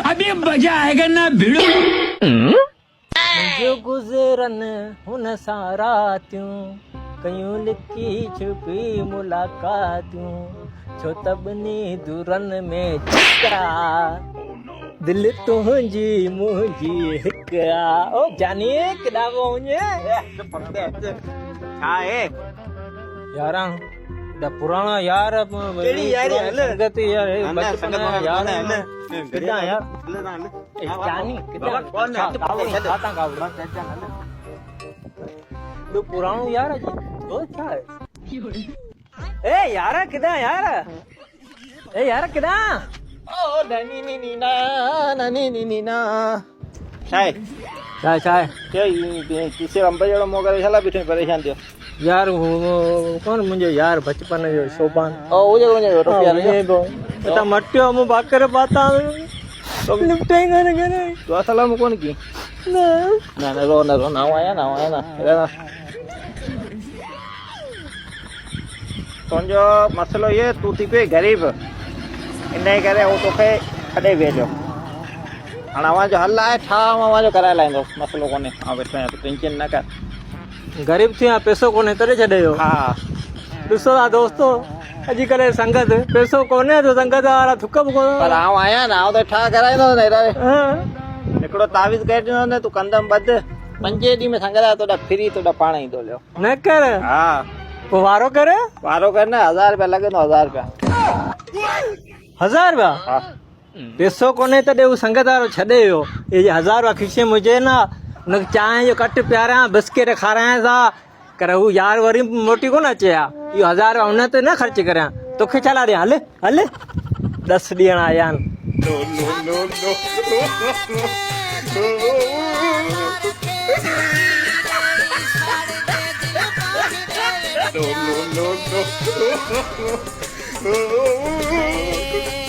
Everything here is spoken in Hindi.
अभी मजा आएगा ना भिड़ो। जो गुजरन हुन सारा त्यूं कयूं लिखी छुपी मुलाकातूं छो तबनी दुरन में चिका दिल तुंहिंजी मुंहिंजी हिक आ। ओ जानी केॾा वञे छा आहे यारां दा पुराना यार केड़ी यारी हल संगत यार हल, बचपन संगत यार यार यार हल। केॾा यार हल ना हल ए जानी केॾा बाबा, कौन है? छा गावड़ा तू पुरानो यार है तो छा है ए यार केॾा यार ए यार केॾा ओ ननी नी ना छा आहे छा छा है के किसे अंब जहिड़ो मुंहुं करे छा बीठो परेशान थियो यार कौन मुंहिंजो यार बचपन जो शोभान ओ उहो जेको मुंहिंजो बेटा मटियो मु बाकर पाता लिफ्टे करे करे तू असलम कोन की ना ना ना रो ना आया ना तुंहिंजो मसलो ये तू थी पे गरीब इन करे हू तोखे छॾे वेठो हाणे अवां जो हल आहे छा अवां जो कराए लाहींदो मसलो कोन्हे ऐं वेठो आहियां तूं टेंशन न कर गरीब थी आहियां पैसो कोन्हे तॾहिं छॾियो हा ॾिसो था दोस्तो अॼुकल्ह संगत पैसो कोन्हे त संगत वारा थुक बि कोन पर आउं आहियां न आउं त छा कराईंदो हिकिड़ो तावीज़ करे ॾिनो न तूं कंदमि ॿध 5 ॾींहं में संगत आहे तोॾा फ्री तोॾा पाण ईंदो लियो न कर हा पोइ वारो करे वारो कर न 1000 रुपया लॻंदो 1000 रुपया 1000 रुपया हा पैसो कोन्हे तॾहिं हू संगत वारो छॾे वियो इहे जे 1000 रुपया खीसे में हुजे न हुन चांहि जो कट पियारां बिस्किट खारायां था कर हू यार वरी मोटी कोन अचे हा इहो 1000 रुपया हुन ते न ख़र्च करियां तोखे छा ला ॾियां हल हल 10 ॾियण आया आहिनि no.